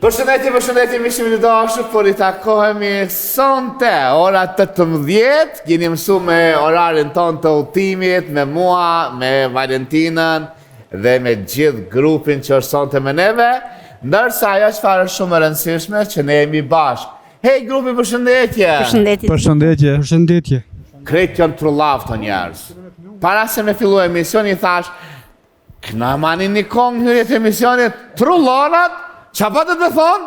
Përshëndetje, mishim të dashur, por I takohemi sonte, ora 18, keni mësu me orarin ton të udhëtimit, me mua, me Valentinën dhe me gjithë grupin që është sonte me neve, ndërsa ajo çfarë është shumë e rëndësishme që ne jemi bashkë. Hej grupi, përshëndetje! Përshëndetje. Krejt janë trullav të njerëz. Para se me fillu emisioni thash, këna mani një kongë hyrje të emisionit, trullonat, qa pa të thonë?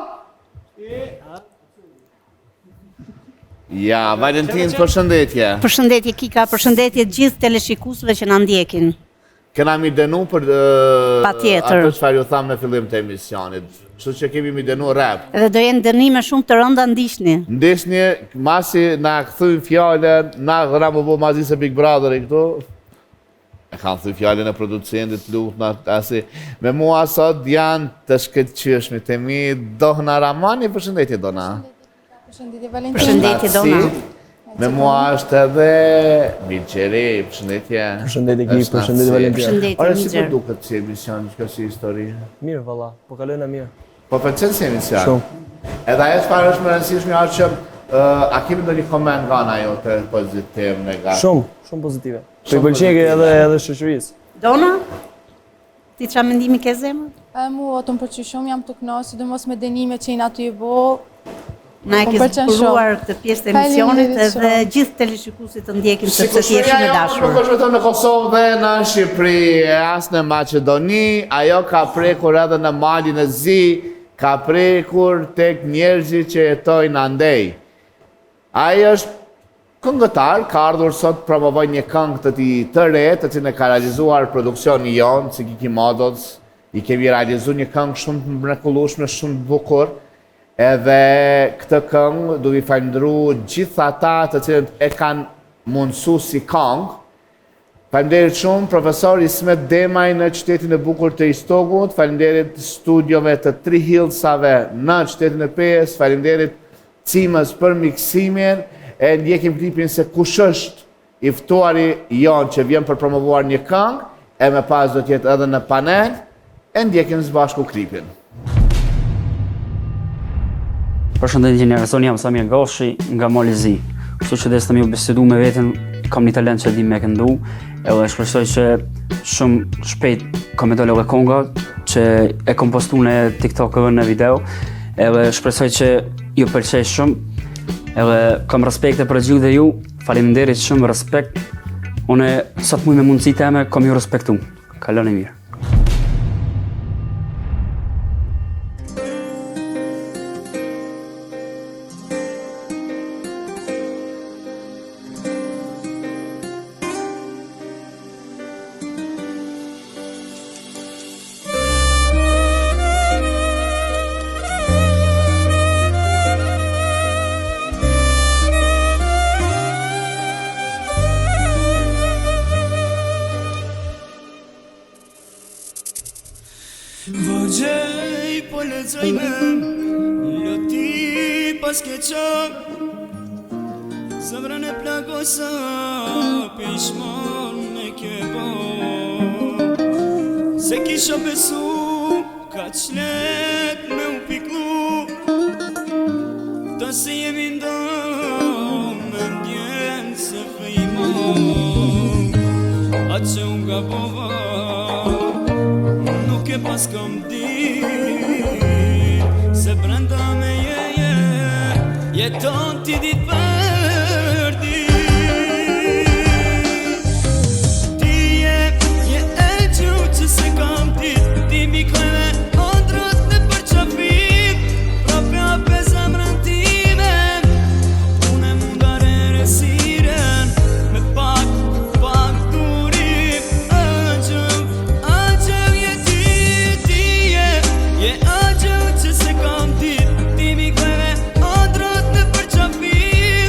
Ja, Valentin, përshëndetje. Përshëndetje Kika, përshëndetje gjithë teleshikuesve që na ndjekin. Kena mi denu për Patjetër. atë çfarë ju thamë në fillim të emisionit. Kështu që kemi mi denu rap. Dhe do jenë dënime shumë të rënda ndiqni. Ndesni, masi na kthyn fjalën, na gra më bo mazi se Big Brotheri këtu. E kanë thënë fjalën e producentit lutna asi. Me mua sot janë të shkëlqyeshmit të mi Dona Ramani, përshëndetje Dona. Përshëndetje Valentin. Përshëndetje Dona. Me mua është edhe Mirgjeri, përshëndetje. Përshëndetje Kik, përshëndetje Valentin. Përshëndetje Ore, si Mirgjeri. po duket si emision, kjo si histori? Mirë valla, po kalojna mirë. Po pëlqen si emision? Shumë. Edhe ajo çfarë është më rëndësishme është që a kemi ndonjë koment nga ana jote pozitiv, negativ? Shumë pozitive. Po I pëlqen edhe shoqërisë. Dona? Ti çfarë mendimi ke zemër? Mua të më pëlqy shumë, jam të kënaqur, sidomos me dënimet që jeni aty bo. Na e Po ke pëlqen siguruar këtë pjesë të emisionit Faleminderit edhe shumë. gjithë teleshikuesit të ndjekin sepse Sikur ti je shumë e dashur. nuk është vetëm në Kosovë dhe në Shqipëri, as në Maqedoni, ajo ka prekur edhe në malin e zi, ka prekur tek njerëzit që jetojnë andej. Ai është këngëtar, ka ardhur sot promovoj një këngë të tij të re, të cilën e ka realizuar produksioni jon, si Kiki Models, I kemi realizuar një këngë shumë të mrekullueshme, shumë të bukur. Edhe këtë këngë du vi falendru gjithë ata të cilët e kanë mundësu si këngë. Falenderit shumë profesor Ismet Demaj në qytetin e bukur të Istogut, falenderit studiove të Tri Hillsave në qytetin e Pes, falenderit Cimës për miksimin, e ndjekim klipin se kush është I ftuari jonë që vjen për promovuar një këngë, e me pas do tjetë edhe në panel, e ndjekim së bashku klipin. Përshëndetje njerëzoni, jam Samir Goshi nga Molizi. Kështu që desha më bisedu me veten, kam një talent që di me këndu, edhe shpresoj që shumë shpejt kam dole edhe konga që e kam postu në TikTok edhe në video, edhe shpresoj që ju pëlqej shumë, edhe kam respekte për gjithë dhe ju, faleminderit shumë, respekt. Unë sot muj me mundësi teme kam ju respektu. Kaloni mirë. Vërgjej po lëzojme, loti pas keqa, zemrën e plagosa, pishman me keba. Se kisha besu, ka qlet me u piklu, ta se jemi nda, me ndjen se fejma, atë që unë gabova, nuk e pas kam di, se brenda me jeton ti dit për dit. Ti je e gjuhë që se kam dit, ti mi kleve ondrët në përqafit, prope ape zemrën time, unë e mundare resiren, me pak durim, aqëv je ti je aqëv që se kam dit, ti mi kleve ondrët në përqafit,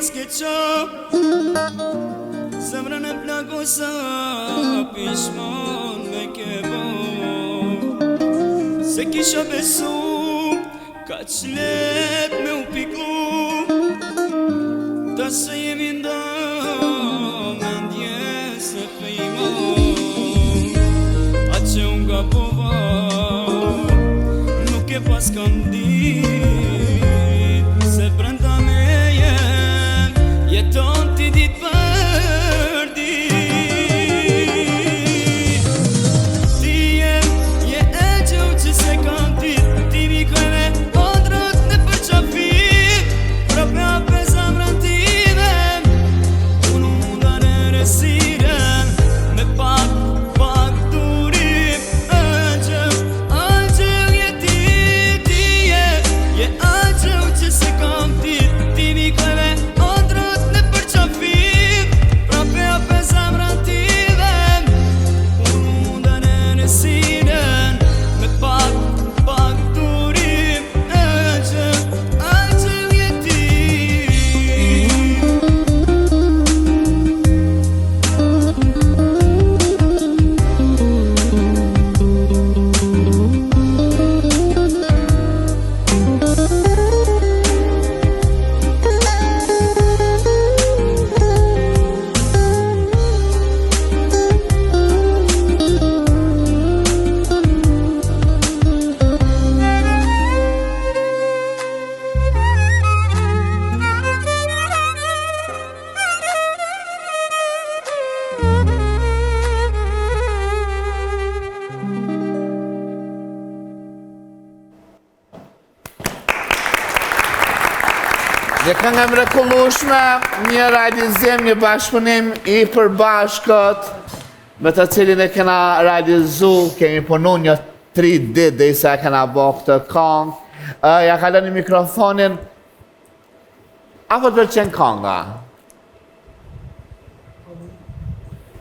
s'ke qa Zemrën e plago sa pishman me ke bo Se kisha besu ka qlet me u piku Ta se jemi nda me ndje se fejma A që unë nga pova nuk e pas kam dit Se brenda me jem jeton ti dit për dit Ti je e gjë që se kam dit Ti mi kojme ondrët në përqafit Prope ape zamrën time Unë munda në resiren Me pak durim Aqëv je ti Je aqëv që se kam dit Ti mi kojme ondrët në përqafit Prope ape zamrën time Unë munda në resiren Me pak durim Aqëv je ti Një këngë e mrekullueshme, një realizim, një bashkëpunim I përbashkët me të cilin e kena realizu, kemi punu një 3 ditë dhe isa e kena bo këtë këngë. Ja kaloni mikrofonin. Apo të përqen kënga?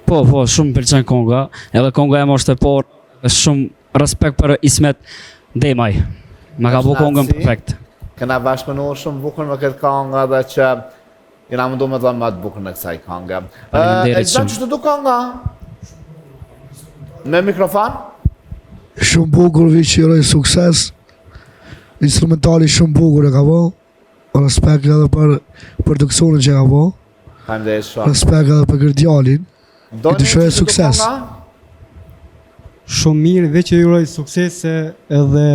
Po, shumë pëlqen konga, edhe konga e është e por, shumë respekt për Ismet Demaj. Ma ka bu kongën perfekt. Kena bashkëpunu shumë bukur me këtë këngë dhe që jena mundu me dhënë më të bukur në kësaj këngë. E gjitha që të du kënga? Me mikrofon? Shumë bukur, vi që jëroj sukses. Instrumentali shumë bukur e ka bo. Respekt edhe për produksionin që ka bo. Respekt edhe për kërë I të shoj sukses. Shumë mirë, veç që juroj sukses edhe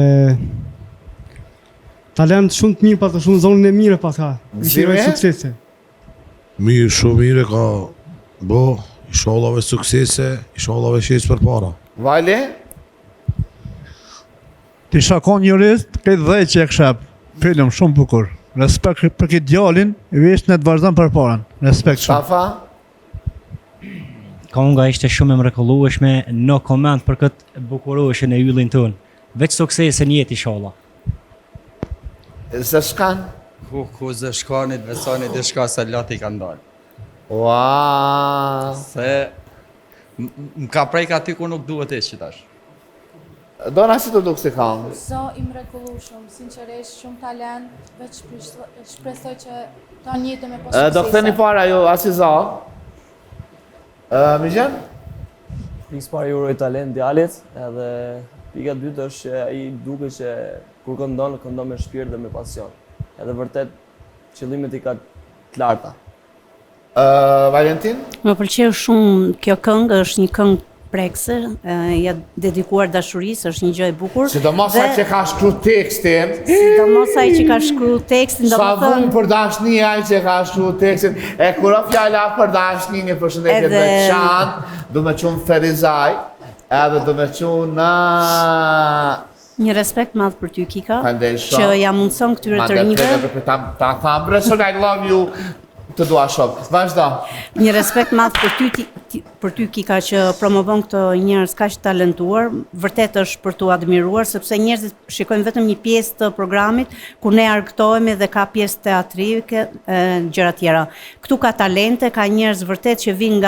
talent shumë të mirë, pas të shumë zonën e mire pas ka. Juroj suksese. Mirë, shumë mirë ka bo, ishallave suksese, ishallave shes për para. Vajli? Ti shakon jurist, këtë dhej që e këshep, film shumë bukur. Respekt për këtë djalin, veç në të vazhdon për parën. Respekt shumë. Shafa? Konga ishte shumë e mrekullueshme, no koment për këtë bukurueshën e yllin tonë. Veç suksese në jetë inshallah. Zeshkan? Ku Zeshkanit, Vesanit, diçka se lati ka ndalë. Ua. Se më ka prejka aty ku nuk duhet e qitash. Dona si të duk si këngë? So I mrekullueshëm, sinqerisht shumë talent, veç shpresoj që ta njëtë me pas suksese. Do këtheni para ju, Asiza? Migjen? Pikës parë juroj talent djalit, edhe pika dytë është që ai duke që kur këndon me shpirt dhe me pasion. Edhe vërtet qëllimet I ka të larta. Valentin? Më pëlqeu shumë kjo këngë, është një këngë prekse, ja dedikuar dashurisë, është një gjë e bukur. Sidomos ai që ka shkruar tekstin. Sidomos ai që ka shkruar tekstin, Sa vun për dashni ai që ka shkruar tekstin. E kur fjala për dashni, një përshëndetje të veçantë, do me qenë Ferizaj, edhe do me qenë një respekt madh për ty Kika, që ja mundson këtyre të rinjve. Ta tham, Bresson, I love you, të dua shumë. Vazhdo. Një respekt madh për ty për ty Kika që promovon këto njerëz kaq talentuar, vërtet është për tu admiruar sepse njerëzit shikojnë vetëm një pjesë të programit ku ne argëtohemi dhe ka pjesë teatrike, gjëra tjera. Këtu ka talente, ka njerëz vërtet që vijnë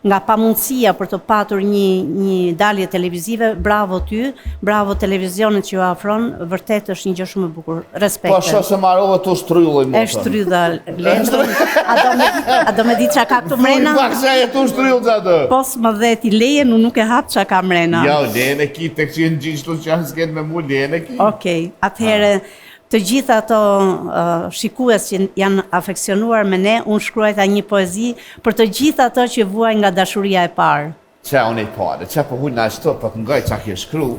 nga pamundësia për të patur një dalje televizive. Bravo ty, bravo televizionit që ju afron, vërtet është një gjë shumë e bukur. Respekt. Po shoh se marrove tu shtrylluj më. E shtrydha Lendrën. A do me di çka ka këtu mrena? Po pak se e tu shtrylluj atë. Po s'më dhe ti leje, nuk e hap çka ka mrena. Jo, lejën e ki tek që në gjithë që janë s'ket me mu, lejën e ki. Okej, atëherë të gjithë ato shikues që janë afeksionuar me ne, unë shkruajta një poezi për të gjithë ato që vuaj nga dashuria e parë. Qa unë e parë, qa po hullë në ashtu, po të ngoj qa kje shkru.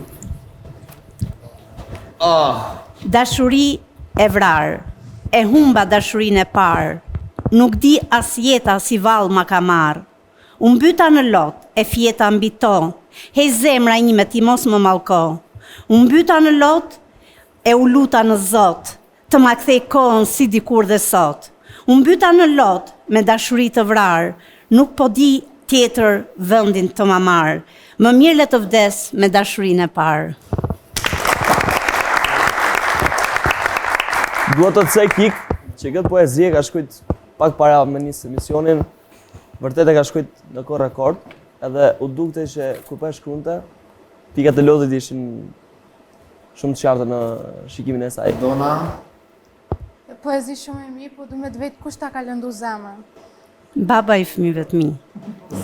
Dashuri e vrarë, e humba dashurinë e parë, nuk di as jeta si vallë ma ka marë. Unë byta në lot, e fjeta mbi to, hej zemra ime ti mos më mallko. Unë byta në lot, e u luta në Zot, të ma kthej kohën si dikur dhe sot. Unë byta në lot, me dashuri të vrarë, nuk po di tjetër vendin të ma marë. Më mirë le të vdes me dashurinë e parë. Dua të thej Kik që këtë poezi e ka shkruajt pak para me nisë emisionin, vërtet e ka shkruajt në kohë rekord, edhe u dukte që kur pa shkruante, pikat e lodhit ishin shumë të qarta në shikimin e saj. Dona? Poezi shumë e mirë, po du me të vetë kush ta ka lëndu zemrën. Baba i fëmijëve të mi.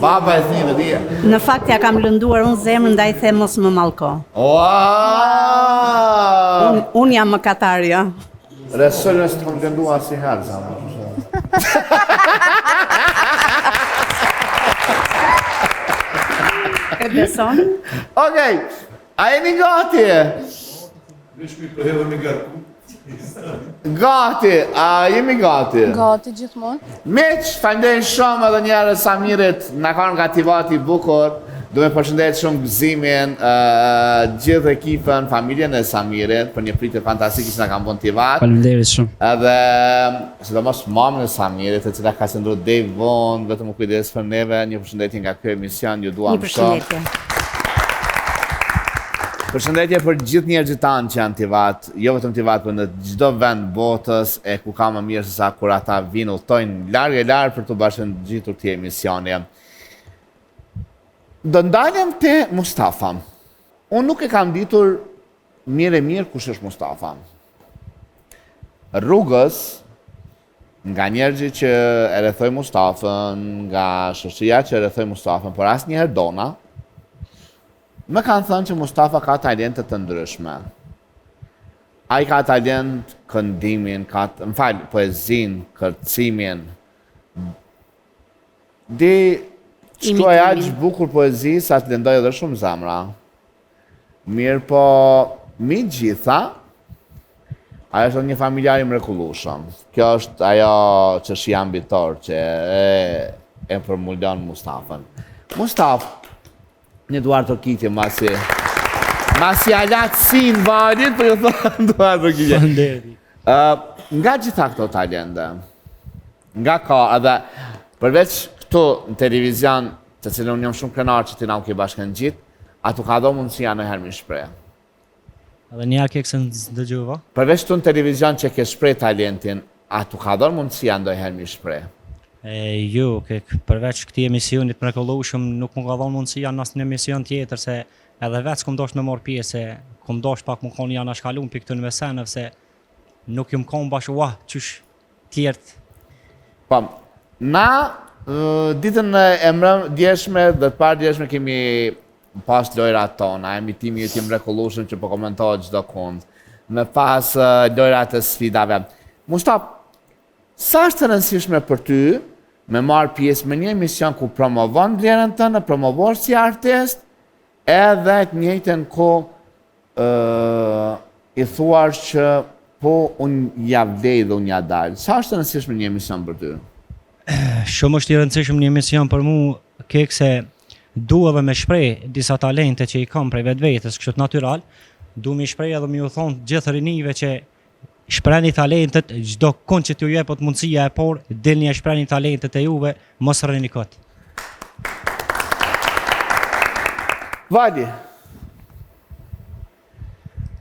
Baba e fëmijëve të mi. Në fakt ja kam lënduar unë zemrën, ndaj them mos më mallko. Unë jam mëkatarja. Resëllën së të kom lëndu asë i herë, zamë. E beson? Okej, a jeni gati? Gati, a jemi gati? Gati gjithmonë. Miq, falenderoj shumë edhe njëherë Samirit, na kanë gativati bukur. Do me përshëndet shumë gëzimin, gjithë ekipën, familjen e Samirit, për një pritje fantastike që na kanë bën tivat. Faleminderit shumë. Edhe, sidomos mamën e Samirit, e cila ka qendruar deri vonë, vetëm u kujdes për neve, një përshëndetje nga ky emision, ju duam shumë. Një përshëndetje. Përshëndetje për gjithë njerëzit tanë që janë tivat, jo vetëm tivat, për në çdo vend botës, e ku ka më mirë se sa kur ata vinë udhtojnë larg e larg për të bashkëngjitur këtij emisioni. Do ndalem te Mustafa. Unë nuk e kam ditur mirë kush është Mustafa. Rrugës, nga njerëzit që e rrethoj Mustafën, nga shoqëria që e rrethoj Mustafën, por asnjëherë Dona, më kanë thënë që Mustafa ka talente të ndryshme. Ai ka talent këndimin, poezin, kërcimin. Shkruaj aq bukur poezi sa të lëndoj edhe shumë zemra. Mirë po, mi gjitha, ajo është një familjar i mrekullueshëm. Kjo është ajo çështja ambitor që e përmulon Mustafën. Mustafa, një duar të kitje masi alat si në varit, për ju thënë duar të kitje. Nga gjitha këto talente, nga ka edhe përveç këtu në televizion, të cilën unë jam shumë krenar që ti na u ke bashkëngjit, atu ka do mundësia në herë mi shprej. Edhe një ke kësë në dëgjova? Përveç këtu në televizion që ke shprej talentin, atu ka do mundësia në herë mi shprej. Jo, përveç këti emisionit mrekullueshëm nuk më ka dhënë mundësia në asnjë emision tjetër, se edhe vetë s'kom dosh me marr pjesë, kom dosh pak më konë janë shkalun për këtu në mesenëv, se nuk jëm konë bashkë, qysh tjertë. Po, na ditën e djeshme dhe të parë djeshme kemi pas lojrat tona, emitimi jeti mrekullueshëm që po komentohet çdo kund, me pas lojrat e sfidave. Mustafa, sa është të rëndësishme për ty me marrë pjesë me një emision ku promovon vlerën tënde, promovon si artist, edhe të njëjtën kohë i thuar që po unë ja vlej dhe unë ja dalë. Sa është të rëndësishme një emision për ty? Shumë është i rëndësishëm një emision për mu, se du edhe me shprej disa talente që i kam prej vetvetes, kështu natyral, du me shprej edhe me ju thonë gjithë rinive që shprehni talentet, çdo kënd që t'ju jepet mundësia e por, dilni e shprehni talentet e juve, mos rrini kot. Vali.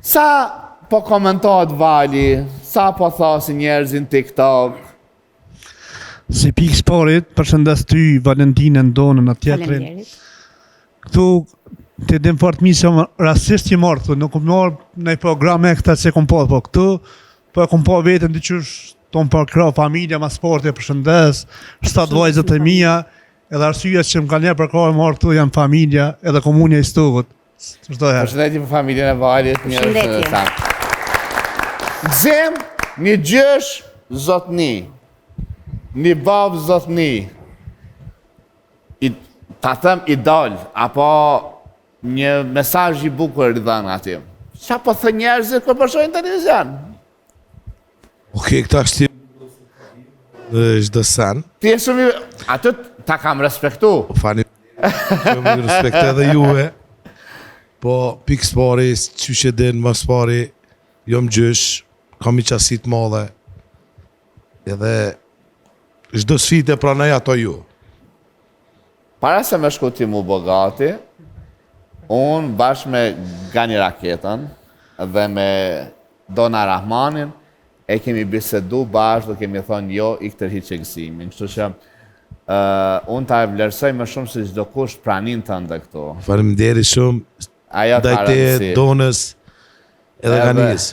Sa po komentohet Vali, sa po thosin njerëzin TikTok. Si pikë sporit, përshëndes ty, Valentinën, Donën, atë tjetrin. Faleminderit. Këtu të dim fort mi që rasist që marrë, këtu nuk marrë në programe këta që kom po këtu, po e kom po vetën të qysh tonë përkra familja ma sporti, përshëndes, 7 vajzët e mija, edhe arsyet që më ka njerë përkra e marrë këtu janë familja edhe komunja i Stuvët. Përshëndetje për familjen e Valit, Përshëndetje. Gzim, një gjysh zotni, një babë zotni, ta them idol, apo një mesazh i bukur i dhënë aty. Qa po thë njerëzit kur përshojnë televizion? Okej, këta është çdo sen. Ti je shumë aty ta kam respektu. Fani, shumë i respekt edhe juve, po pikë spari, që që din më spari, jom gjysh, kam i qasit madhe, edhe çdo sfide pranoj ato ju. Para se me shku ti mu bogati, unë bashkë me Gani Raketën dhe me Dona Rahmanin, e kemi bisedu bashkë dhe kemi thonë jo i këtë hiqe gëzimin. Kështu që unë ta e vlerësoj më shumë se çdo kush pranin të ndë këtu. Faleminderit shumë, Ajo ka dajte rëndësi. Donës edhe Ganis.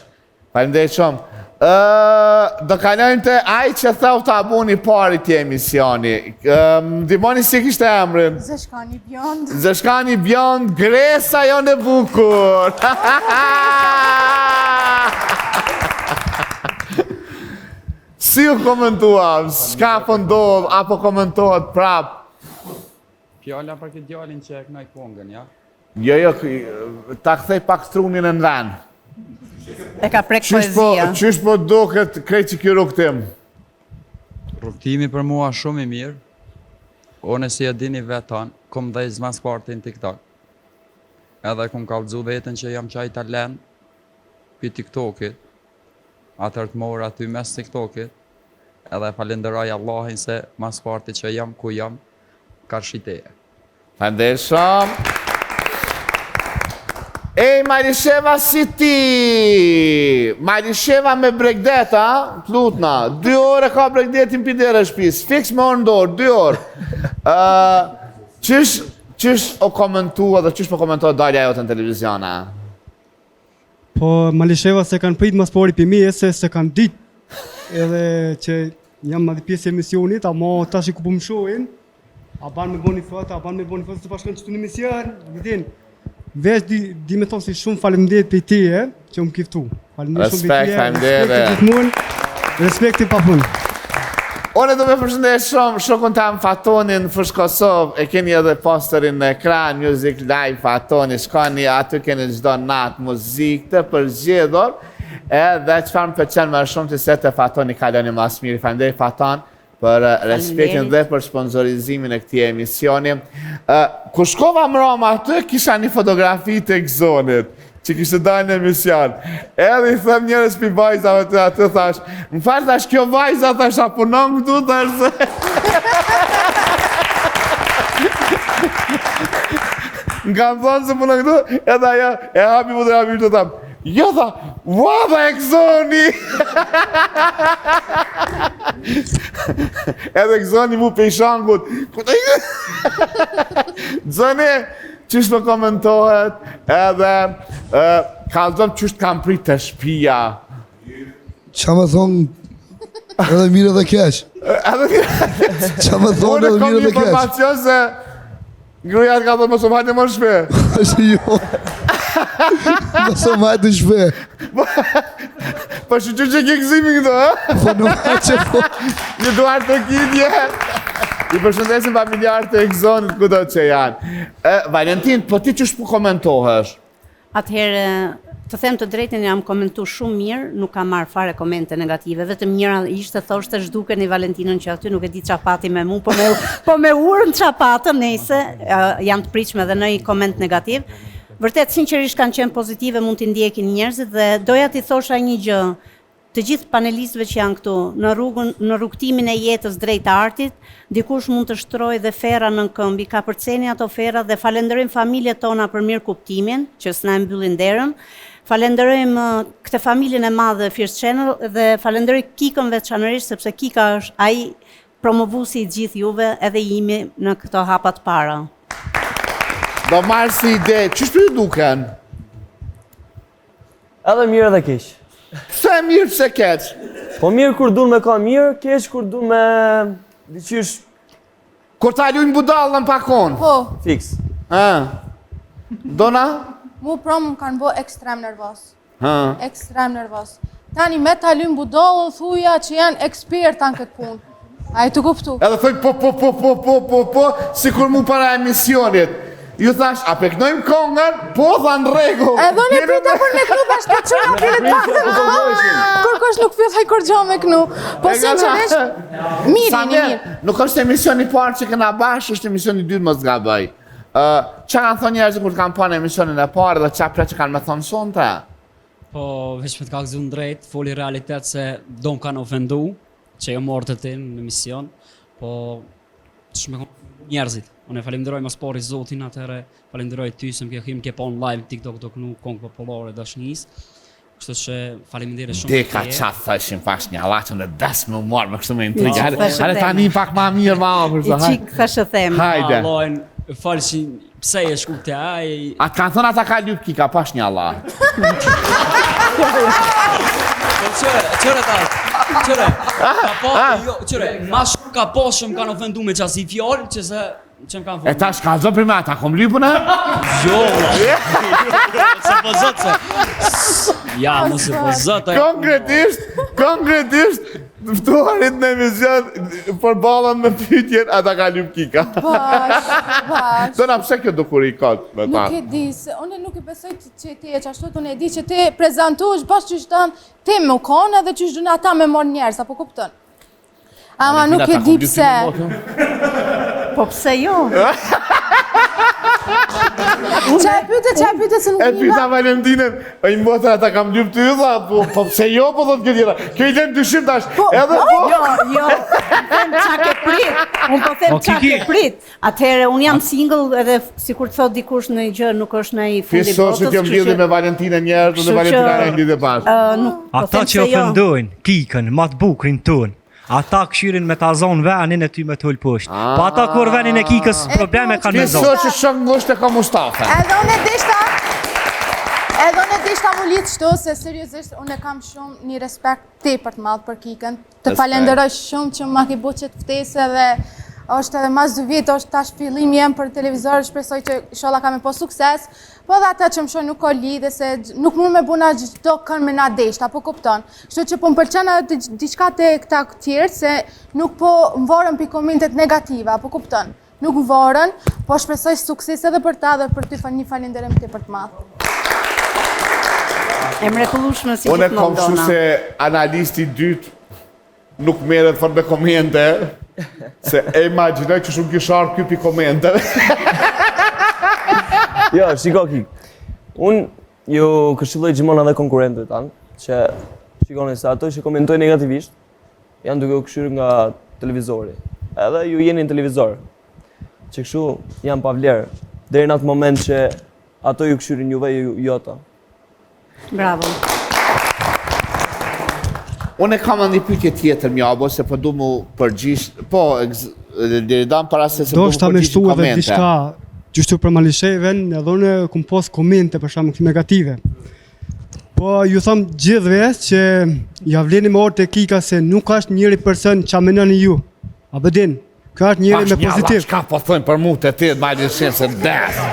Faleminderit shumë. Do kalojmë të ai që thau ta buni pari ti emisioni. Ndihmoni si kishte emrin. Zeshkani Bjond. Zeshkani Bjond, Gresa jonë e bukur. Si u komentuam? Shka po ndodh apo komentohet prap? Fjala për këtë djalin që e kënaj kongën, ja? Jo, ta kthej pak trunin në vend. E ka prek poezia. Qysh po duket krejt që kjo rukëtim? Rrugtimi për mua shumë i mirë. One si e dini vetan, kom dhe zma sportin TikTok. Edhe kom kallëzu vetën që jam qaj talent për TikTokit. Atër të morë aty mes TikTokit. Edhe falenderoj Allahin se ma sportit që jam ku jam, karshiteje. Faleminderit shumë. Ej, Marisheva si ti? Marisheva me bregdet, a? Plutna. 2 ore ka bregdetin pidere shpis. Fiks me orë ndorë, 2 orë. Qysh o komentua dhe qysh po komentua dalja jote në televizion, a? Po, Malisheva se kanë prit mas pori për mi, se kanë dit. Edhe që jam madhi pjesë e emisionit, ama tash i ku po më shohin, a ban me boni foto, se pashkën që të në emision, vëdin. Veç di me thonë si shumë faleminderit për ti, që më kiftu. Respekt, faleminderit. Respekti pa punë. One do me përshëndet shumë shokun tam Fatonin Fush Kosovë, e keni edhe posterin në ekran, Music Live Fatoni, shkoni aty keni çdo natë muzikë të përgjedhur, edhe çfarë më pëlqen më shumë të se të Fatoni kaloni mas miri. Faleminderit Faton për respektin dhe për sponsorizimin e këtij emisioni. Kur shkova më Roma aty, kisha një fotografi të Gzonit, që kishte dalë në emision. Edhe i them njerëz pi vajzave të aty, thash, më falë thash, kjo vajza, thash, a punon këtu, thash se... Nga më thonë se punon këtu, edhe ajo, e hapi fotografi të tham, jo tha, vada e Gzoni! Edhe Gzoni mu pe i shangut, Gzoni, qysh më komentohet, edhe kalzon qysh kam prit të shpia. Qa më thonë edhe mirë dhe keq. Qa më thonë edhe mirë dhe keq. Unë kam një informacion se grujat ka thonë më së majtë më shpe. Ashtë jo. Më së majtë shpe. Po shqy që ke Gzimi këto, ha? Po në majtë që po. Një duar të kitje. I përshëndesim familjarë të Gzonit kudo që janë. Valentin, po ti qysh po komentohesh? Atëherë, të them të drejtin, jam komentu shumë mirë, nuk kam marrë fare komente negative, vetëm njëra ishte thoshte zhdukeni Valentinën që aty nuk e di qa pati me mu, po me urën qa patëm, nejse, jam të pritshme dhe në i koment negativ. Vërtet, sinqerisht kanë qenë pozitive, mund t'i ndjekin njerëzit dhe doja t'i thosha një gjë, të gjithë panelistëve që janë këtu, në rrugtimin e jetës drejt artit, dikush mund të shtrojë dhe fera në këmbë, ka përceni ato fera dhe falenderojmë familjet tona për mirë kuptimin, që s'na e mbyllin derën. Falenderojmë këtë familjen e madhe First Channel dhe falenderoj Kikën veçanërisht sepse Kika është ai promovuesi i gjithë juve edhe imi në këto hapat para. Do marrë si ide, ç'është ju duken? Edhe mirë dhe keq. Pse mirë pse keq? Po mirë kur duan me ka mirë, keq kur duan me diqysh kur ta lujnë budallën pakon. Po. Fiks. Dona? Mu më kanë bo ekstrem nervos. Ekstrem nervos. Tani me ta lujnë budallën thuja që janë eksperta në këtë punë. A i të kuptu? Edhe thoj po, si kur mu para emisionit. Ju thash, a peknojmë kongën? Po, dha në rregull. Edhe në pita për me knu, thash të qëra për e takë. Kur kosh nuk pyet, haj kur gjo me knu. Po sinqerisht, mirë. Nuk është emisioni parë që këna bashkë, është emisioni dytë mos gabaj. Qa kanë thonë njerëzit kur kanë pa në emisionin e parë dhe qa që kanë me thonë sonte? Po, veç me t'ka këzu në drejt, foli realitet se do më kanë ofendu, që jo morë të tim në emision, po shme njerëzit. Unë e falenderoj më spori zotin atëherë, falenderoj ty se më ke pa në live TikTok të kënu kongë populare dashnisë. Kështu që faleminderit shumë. Deka qatë thëshin pash një alaqën e desë me marrë me kështu me intrigë. Hajde tani pak ma mirë ma për të hajde. I qikë thashë them. Hajde. Allojnë, falëshin, pse e shku të aj... Atë kanë thonë ata ka ljupë kika pash një Allah. Qëre, ma shumë ka poshëm kanë ofendu me qasi fjallë, që se që më kanë E ta shkallëzo për me ata, kom lypën e? Jo, se po zëtë se... Ja, mu se po zëtë... Konkretisht, ftuarit në emision, për balën me pytjen, ata ka lypë kika. Bash. Dona, pse kjo dukuri kotë me ta? Nuk e di, se unë nuk e besoj që ti e qashtot, unë e di që ti prezentuash bashkë që shtën ti me u konë edhe që shtën ata me morë njerës, apo kuptën? Ama nuk e di pse. Po pse jo? Qa e pyte se nuk njëna? E pyta Valentinën, i mbotër ata kam lypë të yudha, po pse jo, po dhëtë këtë jena. Kjo i lënë dyshim tash, edhe po... Jo, them qa ke prit. Unë po them qa ke prit. Atëhere, unë jam single edhe si kur të thot dikush në i gjë, nuk është në i fundi botës. Fisosht që mblidhi me Valentinën njerë, dhe Valentina e mblidhi bashkë. Ata që ofendojnë, kikën, matë bukrin tonë. Ata këshyrin me ta zonë venin e ty me t'ullë poshtë. Pa ata kur venin e kikës probleme kanë me zonë. Fisosht që shok ngusht e ka Mustafa. Edhe unë e dishta mu litë shto, se seriosisht unë e kam shumë një respekt tepër të madhë për kikën. Të falenderoj shumë që ma ki bo që të ftese dhe është edhe mas 2 vite, është tash fillim jem për televizor, shpresoj që inshallah ka me po sukses, po dhe ata që më shoj nuk ka lidhe, se nuk mund me buna gjithdo kënë me na deshta, po kupton. Kështu që po më pëlqen edhe diçka të këta tjerë, se nuk po më vorën për komentet negativa, po kupton. Nuk më vorën, po shpresoj sukses edhe për ta dhe për ty një falenderem të për të madhë. E mrekullueshme si Unë e kom shu se analisti dytë nuk merret fort me komente, se e imagjinoj që shumë kishar kjo pi komente. Jo, shiko kik. Unë ju këshilloj gjithmonë edhe konkurentëve tanë, që shikoni se ato që komentojnë negativisht, janë duke u këshyrë nga televizori. Edhe ju jeni në televizor, që kështu janë pa vlerë, deri në atë moment që ato ju këshyrin juve ju ata. Bravo. Unë e kam një pyetje tjetër mjabo, se po du mu përgjisht, po, dam para se do shta me shtu edhe diçka, gjështu për Malishejven, edhe unë kum pos komente për shumë negative. Po ju thom gjithve që ja vleni me orë të kika se nuk është njëri person që amenoni ju. A bëdin, ka është njëri me pozitiv. Shka po thënë për mu të ti, Malishejven se desë.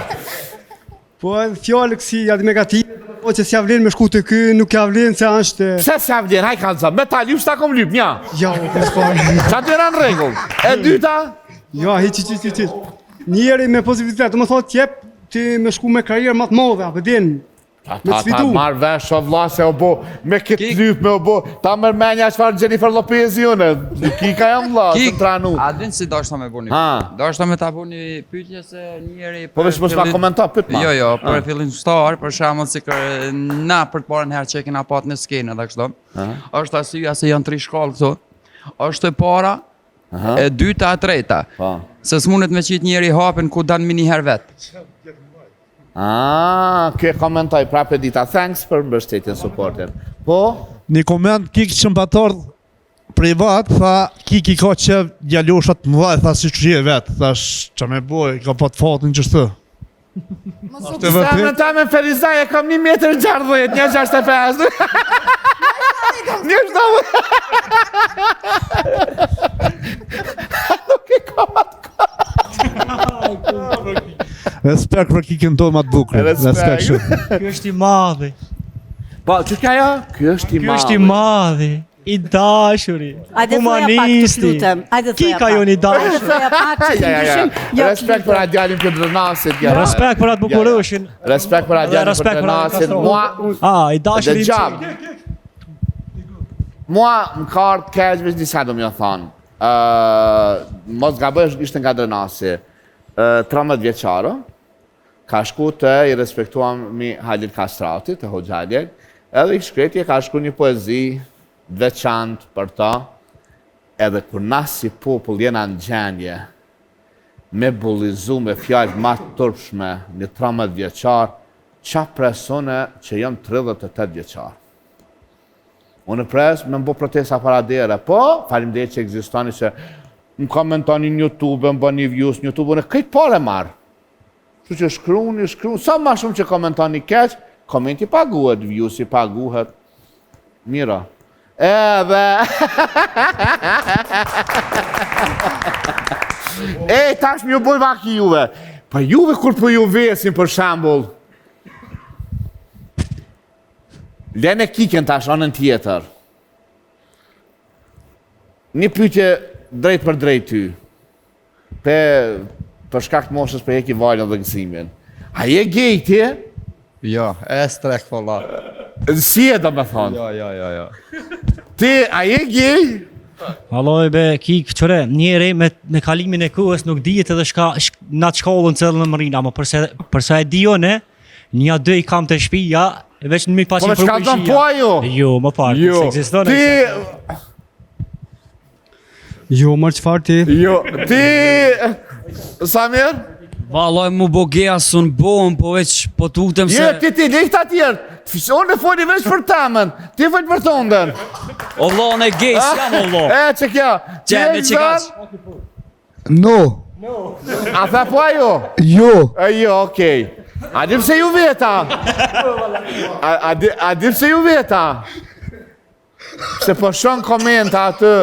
Po fjallë kësi atë negative, po që s'ja vlen me shku të ky, nuk ja vlen se është... Pse s'ja vlen, haj kanë zë, me ta lypë s'ta kom lypë, nja? Ja, po s'pon. Qa të në regull? E dyta? Ja, Njeri me pozitivitet, të më thotë jep, ti me shku me karierë më të modhe, apë din, Me të sfidu. Ta marrë vesh o vlla se o bo, me këtë lyp me o bo, ta mërë menja çfarë Jennifer Lopez jone, kika jam vlla, të tranu. A din si dashta me buni? Dashta me ta buni pyetje se njëri... Po veç mos ma komenta pyet ma. Jo, për fillimstar, për shembull si na për të parën herë që kena pat në skenë edhe kështu. Është arsyeja se janë 3 shkallë këtu. Është e para, e dyta, e treta. Se s'mundet me qit njëri hapin ku dan mini herë vet. Kë komentoj prapë dita. Thanks për mbështetjen, supportin. Po? Një koment Kik Çmpator privat, tha Kiki ka që djaloshat mëdha, tha si çje vet, thash ç'a më boj, ka pat fatin çështë. Në ta me Ferizaj e kam 1,60 m, 1,65 m. Një shtavu. Nuk e kam atë. Respekt për Kikin tonë ma të bukur. Respekt shumë. Ky është i madhi. Po, që ka jo? Ky është i madhi. Ky është i madhi. I dashuri. Humanisti. Kika jon i dashur. Respekt për atë djalin për Drenasit. Respekt për atë bukuroshin. Respekt për atë djalin për Drenasit. I dashuri. Mua më kartë keq veç disa do m'ja thonë. Mos gaboj ishte nga Drenasi. 13 vjeqaro, ka shku të i respektuam mi Halil Kastrati, të Hoxhalil, edhe i shkreti ka shku një poezi veçantë për ta, edhe kur na si popull jena në gjenje, me bullizu me fjallë ma të tërpshme një 13 vjeqar, qa presone që jam 38 vjeqar. Unë pres me mbo protesta para dere, po, falim dhe që egzistoni që më komentoni në YouTube, më bëni views në YouTube, unë këtë pare marë. Që që shkruani, sa ma shumë që komentoni keq, komenti paguhet, views i paguhet. Mira. Edhe... tash më ju bëj vaki juve. Pa juve kur për ju vesin për shambull. Lene Kiken tash, anën tjetër. Një pyetje drejt për drejt ty, për shkak të moshës për heki valën dhe gëzimin. A je gej ti? Jo, e strek folla. Si e do me thonë? Jo. Ti, a je gej? Alloj be, Kik, qëre, njeri me kalimin e kohës nuk dijet edhe në atë shkollën cëllë në mërina, më përsa e dione, një dy i kam të shpija, veç në mi pasi për shka zonë po ajo? Jo, më parë, se eksistone. Ti... Jo, mërë qëfar ti? Jo, ti... Samir? Valoj mu bo geja sun bohën, po veç po tutem se... Jo, ti, lejta tjerë. Unë e foli veç për temën, ti foli për tondën. O vlon e gej, s'jam o vlon. Që kja? Gjeme që kash. No. A tha po ajo? Jo. Jo, okej. A dim se ju veta? A dim se ju veta? Se po shon komenta atë,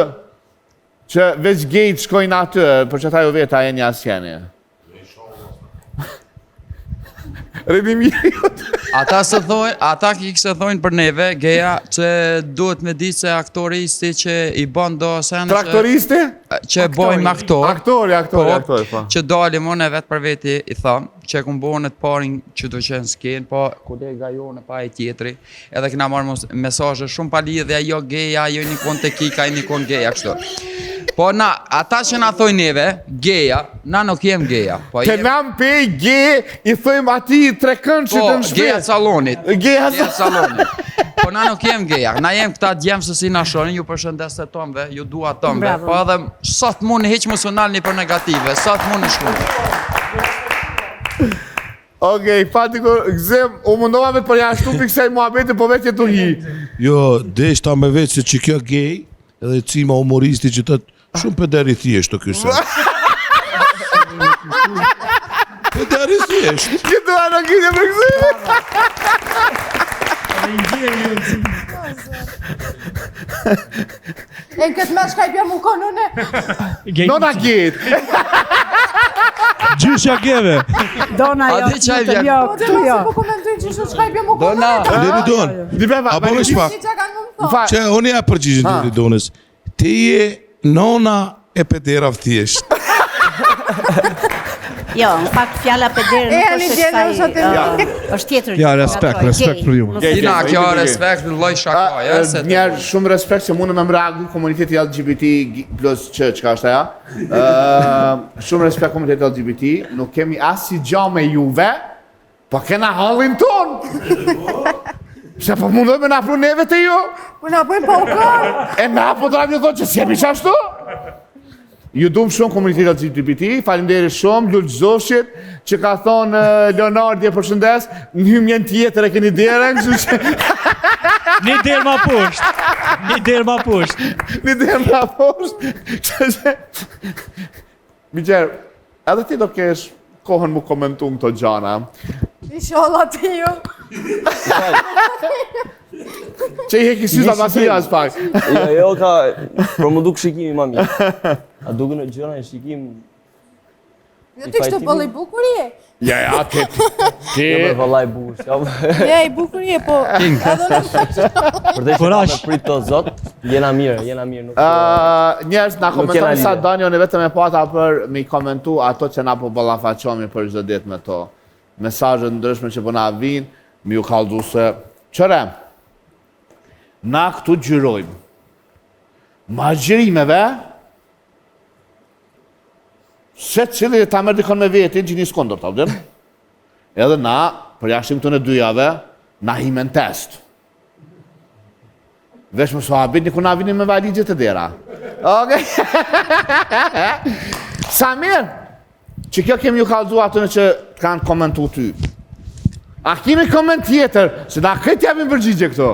që veç gejt shkojnë atë, për që ta ju veta e një asjeni. Rëdim jut. Ata ki se thojnë për neve, geja, që duhet me ditë se aktoristi që i bën do sene që... Traktoristi? Që bojmë aktor. Aktori, po. Që dalim unë e vetë për veti i thamë, që ku bojnë të parin që të qenë skenë, po kolega jo në pa e tjetri, edhe këna marrë mesazhe shumë pa lidhja, jo geja, jo një kon të kika, një kon geja, kështu. Po na, ata që na thojnë neve, geja, na nuk jem geja. Të nam pe ge, i thojmë ati tre këndë që të në shpet. Po, geja salonit. Geja salonit. Po na nuk jem geja, na jem këta djemë se si na shonin, ju përshëndes të tomve, ju dua tomve. Po edhe, sa të mund heq më sonalni për negative, sa të mund në shkullë. Okej, fati kur gëzim, u mundova me të përjashtu për kësaj muhabeti, po vetë jetu hi. Jo, desh ta me vetë se që kjo gej, edhe cima humoristi që tëtë shumë pederi thjeshtë të kësë. Pederi thjeshtë. Këtë anë në gjinje me E në këtë me shkaj pja mu konune? Nona gjetë. Gjysha geve. Dona jo, të jo, këtu jo. Po komentojnë që shumë shkaj pja mu konune? Leridon, a po në shpak. Që, unë ja përgjishën të Leridonës. Ti je nona e pedera thjeshtë. Jo, në fakt fjala peder nuk është kësaj. Është tjetër. Ja, respekt për ju. Tina, kjo respekt në lloj shakaje, se Njerë shumë respekt që mundë me më reagu komuniteti LGBT plus që ka është aja. Shumë respekt komuniteti LGBT, nuk kemi asi gja me juve, po kena hallin ton. Se po mundoj me na pru neve të ju. Po na bëjmë Ballkan. E na po të rabjë thonë që s'jemi qashtu. Ju dum shumë komunitetet LGBT, faleminderit shumë, Lulzoshit, që ka thonë Leonardi e përshëndes, në hymjen tjetër e keni derën, kështu që... Një derë ma poshtë. Një derë ma poshtë. Një derë ma poshtë. Kështu që... Migjer, edhe ti do kesh kohën mu komentu në këto gjana. Inshallah ti ju. Që i heki syta masia as pak. Jo, ka për më duk shikimi ma mirë. A duke në gjëra e shikim... Jo ti kështu bëllë i bukur je. Ja, ti... Jo me vëllaj bukur. Ja, i bukur je, po... Përdej që me prit të zot, jena mirë. Njerës, na komentoni sa dani, unë vetëm e pata për mi komentu ato që na po ballafaqomi për çdo ditë me to. Mesazhe ndryshme që po na vinë, mi u kallëzu se... Qëre, na këtu gjyrojmë. Ma gjërimeve, se cili ta merë dikon me vetin që një skondër të avdin, edhe na, për jashtim të në dyjave, na himen test. Vesh më so abit, një ku na vini me valigjet e dera. Okej? Samir, që kjo kemi ju kallëzu atëne që kanë komentu ty. A kemi koment tjetër, se na këtë jemi përgjigje këto.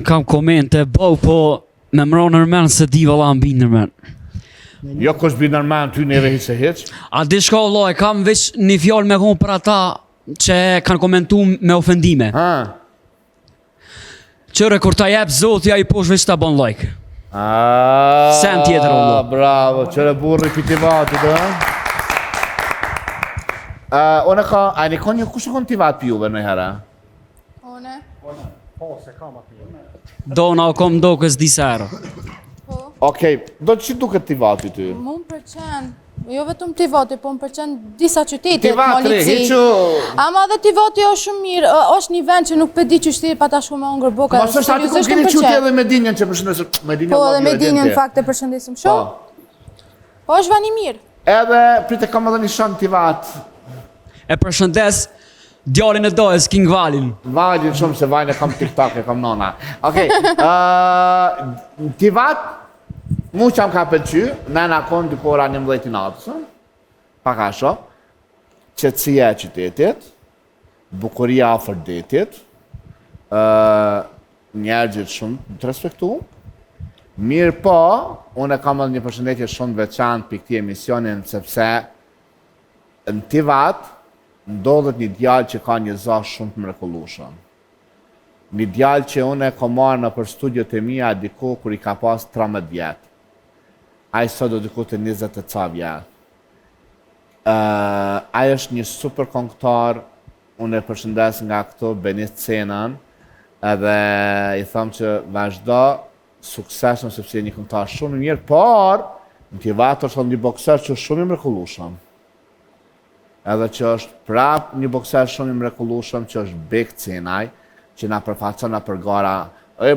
Kam komente, po me mro nërmen se di valla mbi nërmen. Jo kush bi nërmen ty neve hiç e hiç. A di shka valla, kam veç një fjallë me konë për ata që kanë komentu me ofendime. Qëre, kur ta jep zotja i posh veç ta bon like. Sen tjetër valla. Bravo, qëre burri pitivati dhe. One ka, a një konë një kush e konë tivat për juve në herë? One? Po, se kam aty. Dona o kom do kës disero. Okej, do që duket tivati ty? Më pëlqen, jo vetëm tivati, po më pëlqen disa qytete, Tivati, hiqu... Ama dhe tivati është shumë mirë, është një vend që nuk pëdi që shtirë pa ta shku me ongër boka. Ma së shtë aty ku keni qute edhe Medinjen që përshëndesim. Po edhe Medinjen në fakt e përshëndesim shumë. Po është vani mirë. Edhe, prite kam edhe një shanë tivat. E përshëndes djalin e dojës, King Valin. Valin shumë se Valin e kam TikTok, e kam nona. Okej, tivat, mu që am ka pëlqy, nëna konë dy pora 11 natës, paka sho, qëtësia e qytetit, bukuria afër detit, njerëgjit shumë të respektu, mirë po, unë e kam edhe një përshëndetje shumë veçantë për këti emisionin, sepse në tivat, ndodhet një djalë që ka një zash shumë të mrekullueshëm. Një djalë që unë e kom marrë në për studiot e mia diku kur i ka pas 13 vjet. Ai sot do diku të 20 e ca vjet. Ai është një super këngëtar, unë e përshëndes nga këto Benit Cenan, edhe i them që vazhdo suksesën sepse je një këngëtar shumë i mirë, por në Tivat është një bokser që është shumë i mrekullueshëm. Edhe që është prap një bokser shumë i mrekullueshëm që është Bek Cenaj, që na përfaqëson na për gara.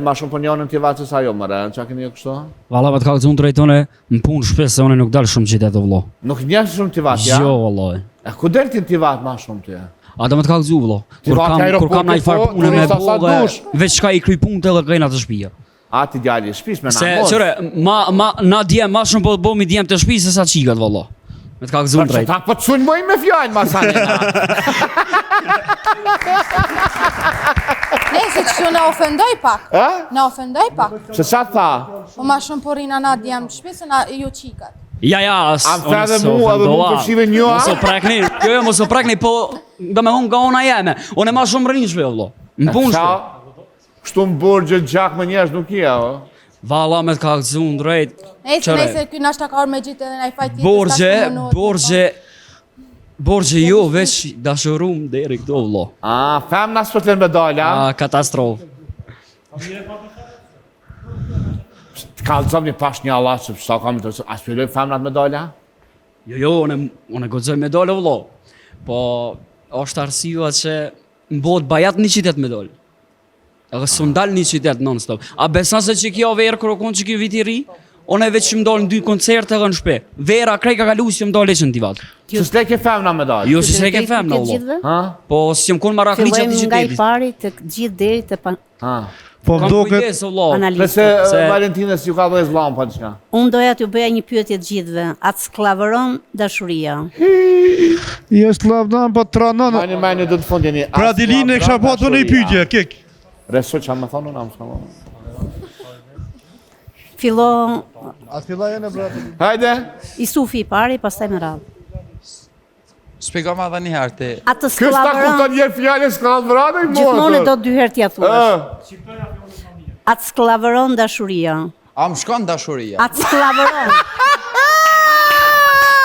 Ma shumë për njonën Tivat se sa jo më rënë, që a keni jo kështu? Valla me të kalëzun të rejtone, më punë shpes se une nuk dalë shumë qytet o vlo. Nuk njështë shumë Tivat, ja? Jo, vallaj. E ku delë ti në Tivat ma shumë të? A da me të kalëzu, vlo. Kur kam na i farë punë me bo, veç ka i kry punë të dhe gajna të shpija. A ti djali shpis me na Se, mos? qëre, na djem, ma shumë po mi djem të shpi se sa qikat, valla. Me të kalëzun të rejtë. Ta po të sunë mojnë me fjallë, ma sa njëna. Ne, se që në ofendoj pak. Në ofendoj pak. Se sa tha? Po ma shumë porina na djemë shpisë na ju qikat. Ja, Am tha dhe mua dhe mu përshive një, a? Mos o prekni, jo, mos o prekni, po do me unë nga ona jeme. Unë e ma shumë rrinjshve, vlo. Më punë shpe. Kështu më borgjë gjak me njerës nuk ja, o? Valla me të kalëzun drejt. Nese, kjo nashta ka orë me gjitë edhe na i fajt tjetës. Borgje jo, veç dashurum deri këto, vlo. A, fem na s'po t'len medalja? A, katastrofë. Kalëzëm një pash një Allah që përsa kam të a s'pjelloj femnat medalja? Jo, unë goxoj medalë vëlla. Po është arsyeja që në botë bajat 100 medalë. Edhe s'u ndal 100 non-stop. A beson se që kjo verë kërkon që kjo vit i ri? Unë veç që më dalë në 2 koncerte edhe në shpe. Vera krej ka kalu si më dalë e që në tivat. Që s'le ke femna medalë? Jo, që s'le ke femna vëlla. Po si më konë marak një që Fillojmë nga i pari të gjithë deri te Po kam kujdes vëlla. Pse Valentines ju ka dhënë vllam pa çka? Unë doja t'ju bëja një pyetje të gjithëve. Atë sklavëron dashuria? Jo sklavdan, po tranon. Mani do të fundeni. Pra Adilinë e kisha bërë një pyetje, kek. Reso që më thonë unë am s'kam. Fillo Atë filloj në bratë. Hajde. Isufi i pari, pastaj me radhë. Shpjego ma dhe një herë ti. Atë Ky s'ta sklavëron. kupton një fjalë sklavërave i Gjithmonë do 2 herë t'ia thuash. Atë sklavëron dashuria. A më shkon dashuria? Atë sklavëron.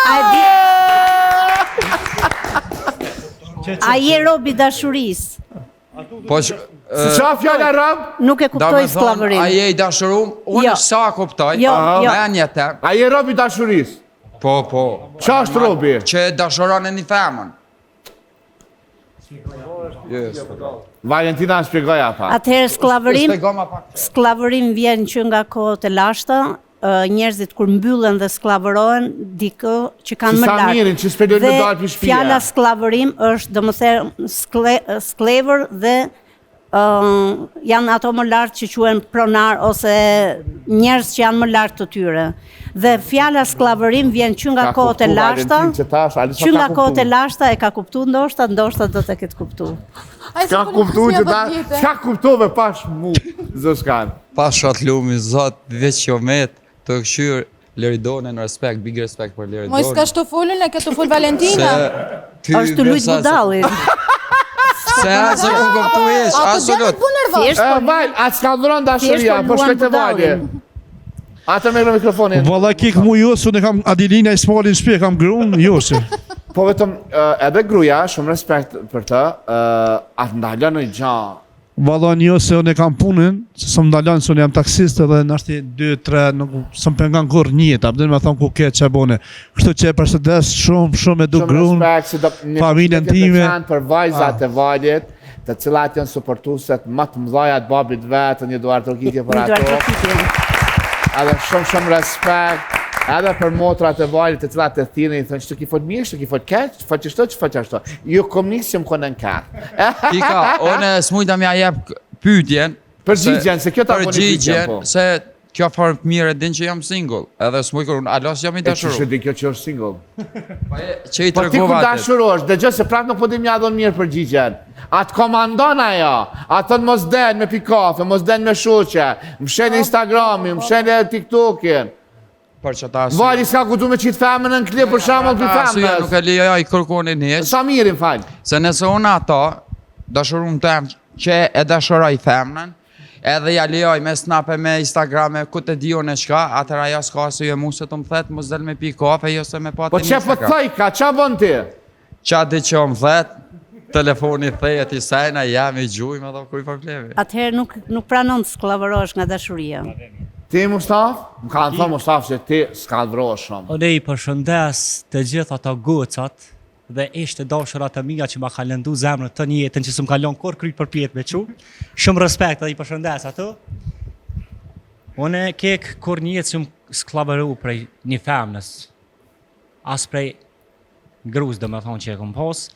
A e di? A je robi dashurisë? Po Qa fjallë arab? Nuk e kuptoj sklavërim. A je i dashurum? Unë sa kuptoj. Jo. Me njëte. A je robi dashurisë? Po. Qa është robi? Që dashuron e një femën. Valentina shpjegoja pa. Atëherë sklavërim vjen që nga kohët e lashta, njerëzit kur mbyllen dhe sklavërohen dikë që kanë më lart. Samirin që spelojnë me dalë për shtëpia. Fjala sklavërim është domethënë sklever dhe janë ato më lart që quhen pronar ose njerëz që janë më lart të tyre. Dhe fjala sklavërim vjen që nga kohët e lashta. Që nga kohët e lashta e ka kuptuar ndoshta do të ketë kuptuar. Ka kuptuar që ka kuptove pash mu zëshkan. Pash atë lumi zot veç jomet të këshyr Leridonen respekt, big respekt për Leridonen. Moj s'ka shto folën e këtë fol Valentina. Është të lujt budalli. Se ku kuptuesh, absolut. Val, atë s'ka dhuron dashuria, po shkoj të valje. Atë me mikrofonin. Valla kik mu Josu, ne kam Adilina i smolin shpje, kam gruan Josi. Po vetëm edhe gruaja, shumë respekt për të, atë ndalën në gjanë. Valla një Josi, unë kam punën, se së më ndalën, se unë jam taksist edhe në ashti 2-3, nuk së më pengan kur njët, abdin me thonë ku ke që bone. Kështu që e përshëndes shumë e du gruan, familjen time. Për vajzat e valjet, të cilat janë suportuset më të mëdhaja të babit vetë, një duar trokitje për ato. Edhe shumë respekt, edhe për motrat e valit të cilat e thirrni, i thonë që ki fot mirë, që ki fot keq, fot qështo, që fot qështo. Ju komunisë që më konë në kërë. Pika, unë s'mujta mja jep pyetjen. Përgjigjen, se kjo ta boni pyetjen po. Se kjo farë mirë e din që jam single, edhe s'muj kërun, alos jam i dashuru. E që di kjo që është single? Që i Po ti ku tërgova atë. dashurosh, dhe gjë se prap nuk po di mja dhon mirë përgjigjen. Atë komandon ajo, atë mos den me pikafe, mos den me shuqe, mshen Instagramin, mshen TikTokin. Për që ta Vali s'ka ku du me qitë femën në klip për shamëll për femës. Nuk e leja i kërkonin heq. Sa mirin falj. Se nëse unë ato, dashurum tem që e dashuroj femnën, edhe ja lejoj me snape, me Instagrame, ku të dion e shka, atër ajo s'ka se jo mu se të më thetë, mos del me pi kafe, jo se me pati Po që po të thoj ka, qa bon ti? Qa di që më thetë, telefoni thejet i sajna, jam i gjujmë edhe kuj problemi. Atëherë nuk pranon të sklavërosh nga dashuria. Ti Mustaf? Më kanë thonë Mustaf që ti sklavërosh shumë. Unë i përshëndes të gjithë ato gocat dhe ishte dashurat e mia që ma ka lëndu zemrën të një jetën që s'm kalon kur kryt përpjet me çu. Shumë respekt dhe i përshëndes ato. Unë kek kur një jetë që më sklavëru prej një femnës, as prej gruz dhe me thonë që e kom pas,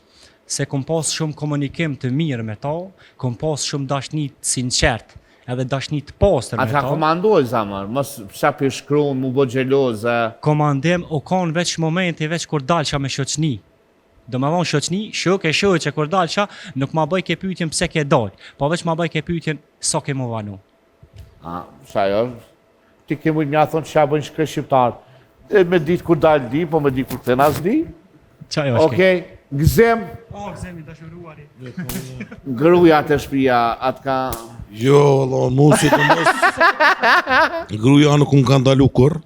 se kom pas shumë komunikim të mirë me ta, kom pas shumë dashni të sinqert, edhe dashni të pastër me ta. Ata komandoj zamër, mos shapi shkruan, mu bo gjeloze. Komandim u kanë veç momenti veç kur dalqa me shoqni. Do më vonë shoqni, shoqe kur dalqa, nuk ma bëj ke pyetjen pse ke dal, po veç ma bëj ke pyetjen sa ke mu vanu. Qa jo, ti ke mujtë mja thonë që qa bëjnë shkre shqiptar. E me ditë kur dalë di, po me ditë kur të nas di. Qa jo është Okej, gëzem. Gëzemi dashuruari. Gruja të shpia, atë ka... Jo, Allah, mu që të mos... Gruja nuk unë kanë dalu kur,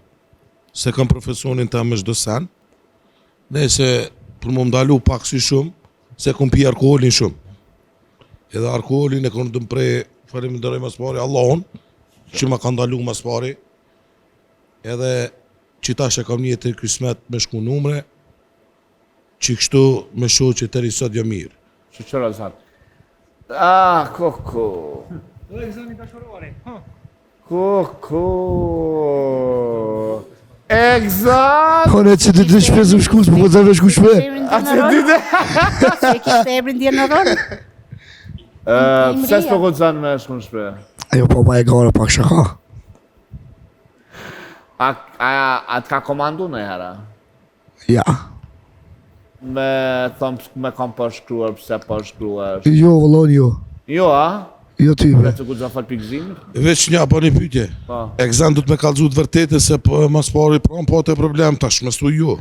se kam profesionin të me shdo sen. Nëse për më ndalu pak si shumë, se kom pi alkoholin shumë. Edhe alkoholin e konë dëmë prej, farim ndërëj mas pari, Allahun, që ma kanë dalu mas pari. Edhe që tash e kam një të kismet me shku numre, që kështu me shoh që të risot jo mirë. Që qëra zat. Ah, koko. Do egzami dashurore. Koko. Egzat! Hone që të të shpesëm shku, s'po të zave shku shpe. Që kishte emrin djenoror? Pse s'po guxon me shku në shpe? Ajo po ma e gara pak shaka. A të ka komandu në hera? Ja. Me kam përshkruar, pse përshkruar? Jo, vëllon jo. Jo, a? Jo type. Që ku të fal pikëzim? Veç një, po një pytje. Egzan du të me kalëzu të vërtete se mas pari pran po të problem tash, me stu ju.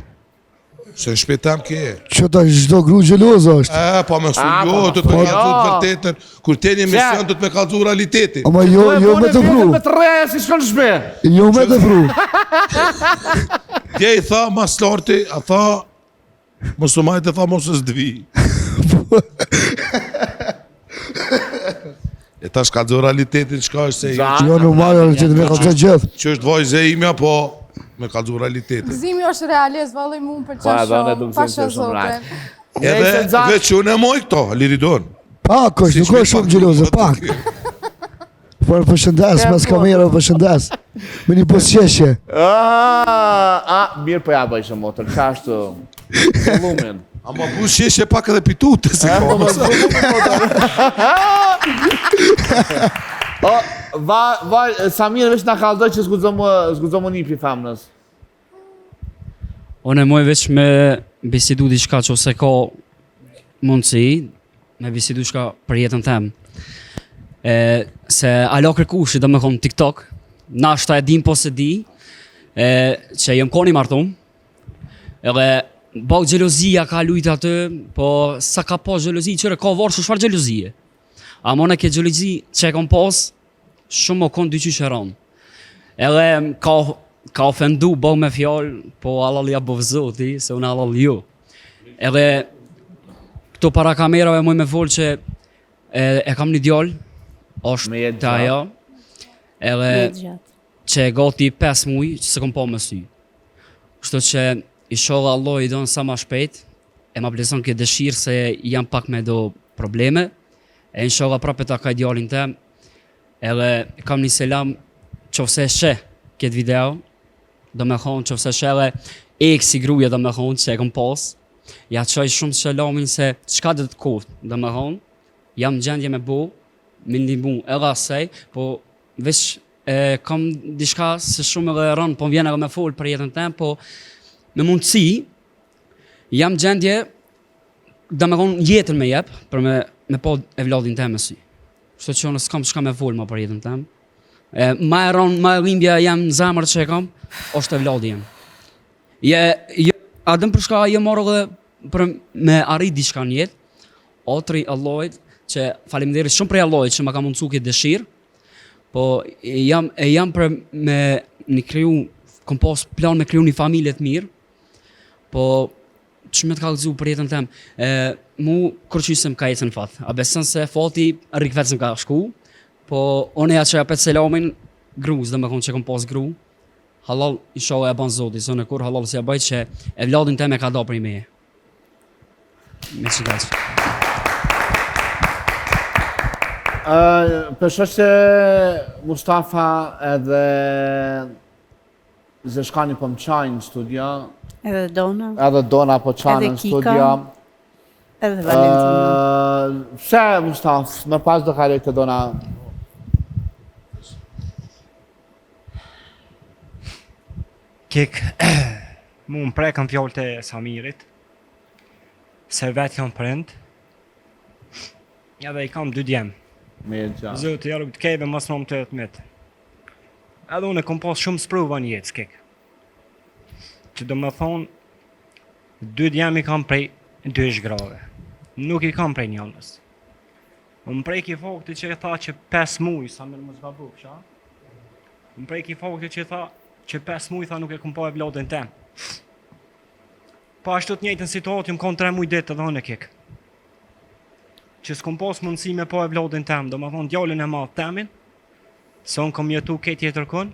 Se në shpetem ke. Që ta çdo gru gjeloz është. Po me stu ju, du të me kalëzu të vërtetën. Kur te një mision, du të me kalëzu realitetin. Ama jo me të vru. Me të reja si shkon shpe. Jo me të vru. Tje i tha mas larti, a tha, mësumajt e tha mos e s'dvi. E ta shkallëzo realitetin qka është se i... Jo në marë realitetin me kalëzo gjithë. Që është vajzë e imja, po me kalëzo realitetin. Gëzimi është realist, vallë mu më pëlqen shumë. Pasha zotin. Edhe veç unë e moj këto, liridon. Pak është, nuk është shumë gjelozë, pak. Por përshëndes, mes kamera përshëndes. Me një posqeshje. Mirë po ja bëjshë motër, qa është volumen. Ama bu sheshe pak edhe pitute, si ka. Samir veç nga kaldoj që s'gudzo më nipi famnës. Unë e moj veç me bisedu diçka që ose ka mundësi, me bisedu shka për jetën tem. Se alo kërkushi dhe me kom TikTok, na shta e dim po se di, që jem koni martum, edhe bau gjelozia ka lujt atë, po sa ka pas gjelozi, qëre ka varë që shfar gjelozije. A mone ke gjelozi që e kom pas, shumë o konë dyqy që ranë. Edhe ka ofendu bau me fjallë, po alal ja bovzoti, se unë alal ju. Edhe këto para kamerave moj me folë që e kam një djallë, është të ajo, edhe që e gati 5 muj që se kom pa më sy. Kështu që i shohë Allah i donë sa ma shpejt, e ma pleson këtë dëshirë se jam pak me do probleme, e në shohë aprape ta ka i djallin tem, edhe kam një selam qofse shë këtë video, do me thonë qofse shë edhe si gruja do me thonë që e kom pas, ja qoj shumë selamin se qka dhe të kohë, do me thonë, jam gjendje me bo, me ndimu edhe asaj, po veç kam dishka se shumë edhe rënë, po vjen edhe me folë për jetën tem, po me mundësi, jam gjendje da me konë jetën me jep, për me po e vladin tem e si. Shto që unë s'kam shka me folë ma për jetën tem. Ma e ronë, ma e limbja jam në zemër që e kam, është e vladin jem. A dëmë për shka jem marrë dhe për me arrit di shka njetë, otri Allahit, që faleminderit shumë prej Allahit që ma ka mundësu këtë dëshirë, po jam për me një kriju, kom pas plan me kriju një familje të mirë, po që me të kalëzu për jetën tem, mu kërqysëm ka jetën fatë. A besën se fati rikvetësëm ka shku, po one ja që ja petë selamin gruz, dhe me konë që kom pas gru, halal i shohë e banë zoti, së në kur halal si ja bëjt që e vladin tem e ka da për i meje. Me që kaqë. Për shoqë Mustafa edhe Zeshkani po më qajnë në studio. Edhe Dona. Edhe Dona po qajnë në studio. Edhe Valentina. Pse Mustafa, më pas do kaloj të Dona. Kik, mu më prekën fjallë të Samirit, se vetë jam prind, edhe i kam 2 djemë. Zëtë jarë të kejve mas në më të jetë mitë. Edhe unë e kom pas shumë spruva një jetë s'kik. Që do me thonë, 2 djemë i kam prej 2 shgrave. Nuk i kam prej njënës. Më prejk i fakti që i tha që 5 muj, sa me në më zgabu, qa? Më prejk i fakti që i tha që 5 muj tha nuk e kom pa e vlodin tem. Pa ashtu të njëjtën situatë, më konë 3 muj ditë edhe unë e kik. Që s'kom pas mundësi me pa e vlodin tem, do me thonë djallin e madh temin, se unë kom jetu këtë jetër kënë,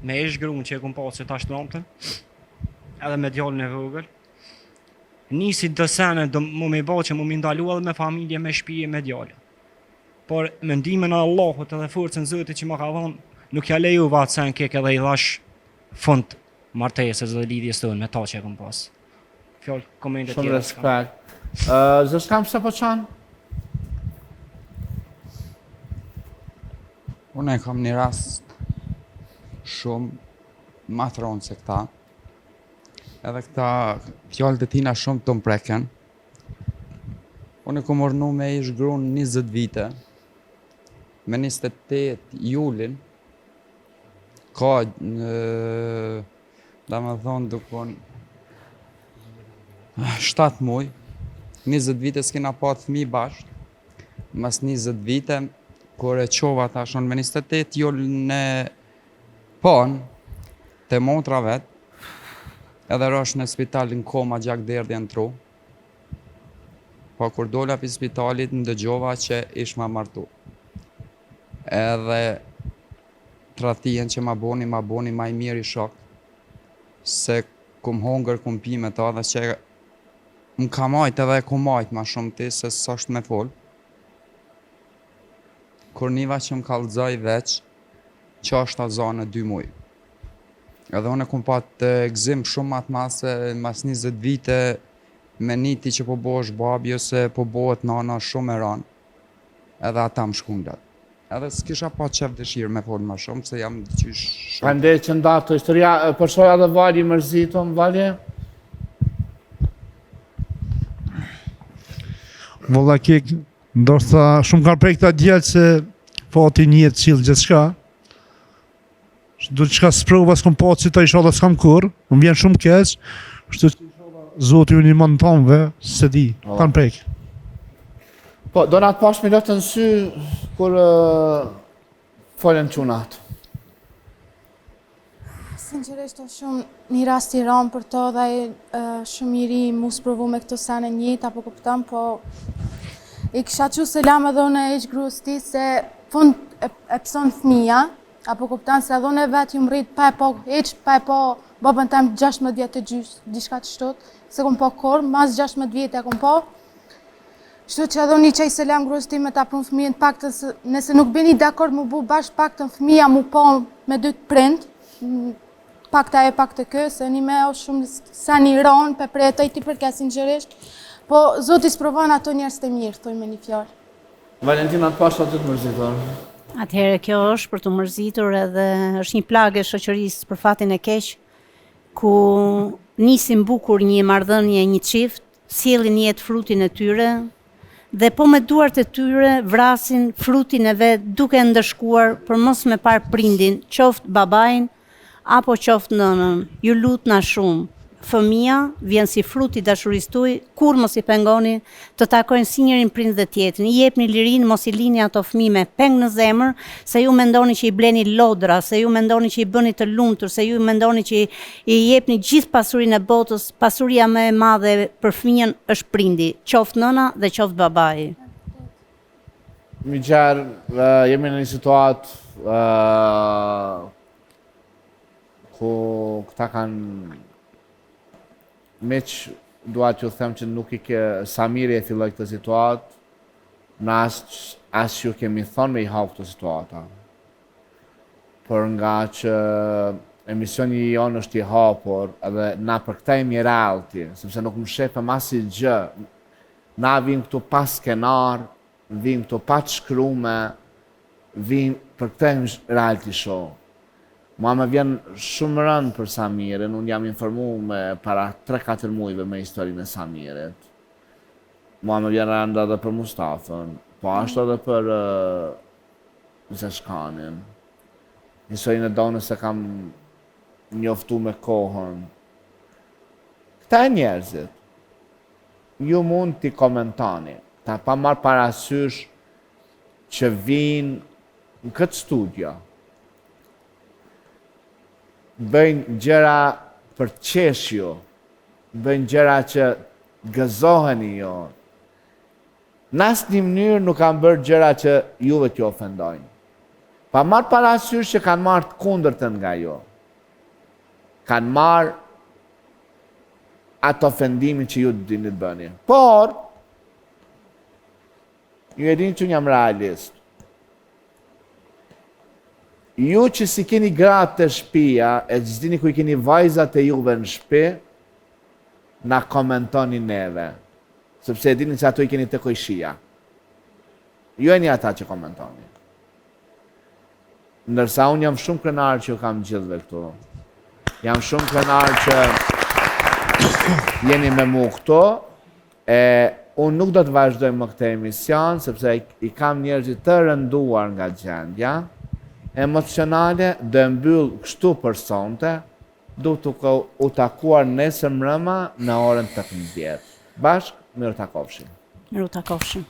me ish grunë që e kom pas që ta shtromëtën, edhe me djallën e vogël. Nisi do sene do më me bo që më ndalu edhe me familje, me shtëpi, me djallë. Por mendimin e Allahut edhe forcën Zotit që më ka dhënë, nuk ja lejuva atë sen kek edhe i dhash fund martesës dhe lidhjes tonë me ta që e kom pas. Fjallë komente Shumë tjera. respekt. Zëshkam se po qanë? Unë e kam një rast shumë ma thronë se këta. Edhe këta fjallët e tina shumë të mpreken. Unë e kom ornu me ish grunë 20 vite. Me 28 julin, ka, da me thonë dukon, 7 muj, 20 vite s'kena pa të fëmijë bashkë, mas 20 vite, kur e qova ta shon me 28 julin e panë, të motra vetë, edhe rosh në spitalin koma gjak derdhja në tru, pa kur dola pi spitalit në dëgjova që ish ma martu. Edhe tratien që ma boni ma i mirë i shok, se kum hongër, kum pi me ta dhe që më ka majt edhe e ku majt ma shumë ti se s'është me fol. Kur niva që më kallëzoj veç, që është ta zonë 2 muj. Edhe unë e kum pat gzim shumë atë masë, mas 20 vite, me niti që po bosh babi ose po bohet nana shumë e ranë, edhe ata më shkundat. Edhe s'kisha pa qef dëshirë me folë ma shumë, se jam qysh shumë. Prandaj që ndato historia, përshoja dhe Vali mërzitëm, Vali? Valla kek, ndoshta shumë kanë prej këta djelë se fati njëtë qilë gjithë shka. Do qka s'prova s'kom pa që ta isha dhe s'kam kur, më vjen shumë keq, shtu që Zoti ju një më në tamëve, se di, kanë prej. Po, do nga të pash me lëtë në sy, kur folën qunat. Sinqerisht është shumë një rast i ramë për to dhe shumë i ri mu sprovu me këto sene njët, apo kuptam, po i kisha që selam edhe unë e iq gruas ti se fund e pëson fëmija, apo kuptam se edhe unë e vetë ju më rritë pa e po babën tem 16 vjetë të gjysë, diçka të shtot, se kom po korë, mas 16 vjetë e kom po. Shtu që edhe unë i qaj selam gruas ti me ta prun fëmijën paktën, nëse nuk bini dakord mu bu bashkë paktën fëmija mu po me 2 prind, pakta e paktë kë, se një me o shumë sa një ronë, pe prej të i ti përka sinqerisht, po Zoti s'provon ato njerëz të mirë, thoj me një fjallë. Valentina, të pash aty të mërzitur. Atëherë kjo është për të mërzitur edhe është një plagë e shoqërisë për fatin e keq, ku nisin bukur një marrëdhënie, një çift, sjellin jetë frutin e tyre, dhe po me duart e tyre vrasin frutin e vet duke ndëshkuar për mos me par prindin, qoftë babain apo qoftë nënën. Ju lutna shumë. Fëmia vjen si fruti dashurisë tuaj, kur mos i pengoni të takojnë si njërin prind dhe tjetrin. I jepni lirinë, mos i lini ato fëmijë me peng në zemër, se ju mendoni që i bleni lodra, se ju mendoni që i bëni të lumtur, se ju mendoni që i jepni gjithë pasurinë e botës. Pasuria më e madhe për fëmijën është prindi, qoftë nëna dhe qoftë babai. Mi gjerë, jemi në një situatë ku këta kanë meq duat që them që nuk i ke Samiri e filloj këtë situatë, në as që kemi thonë me i hau këtë situata. Por nga që emisioni jonë është i hapur, edhe na për këta jemi reality, sepse nuk më shepe masi gjë. Na vim këtu pas skenar, vim këtu pa të shkrume, vim për këta jemi reality show. Mua me vjen shumë rënd për Samirin, unë jam informu me para 3-4 mujve me historinë e Samirit. Mua me vjen rënd edhe për Mustafën, po ashtu edhe për Zeshkanin. Historinë e Donës se kam njoftu me kohën. Këta e njerëzit, ju mund t'i komentani, ta pa marrë parasysh që vinë në këtë studio, bëjnë gjëra për qeshju, bëjnë gjëra që gëzoheni jo. Në asnjë mënyrë nuk kanë bërë gjëra që juve t'ju ofendojnë. Pa marrë parasysh që kanë marrë të kundërtën nga jo. Kanë marrë atë ofendimin që ju dini të bëni. Por, ju e dini që unë jam realist. Ju që si keni gratë të shpia, e që zdini ku i keni vajzat e juve në shpi, na komentoni neve. Sepse e dini që ato i keni të kojshia. Ju e një ata që komentoni. Ndërsa unë jam shumë krenar që ju kam gjithve këtu. Jam shumë krenar që jeni me mu këtu. Unë nuk do të vazhdoj më këtë emision, sepse i kam njerëzit të rënduar nga gjendja. Emocionale dhe mbyll kështu për sonte, du të u takuar nesër mbrëma në orën 18. Bashkë, mirë takofshim. Mirë takofshim.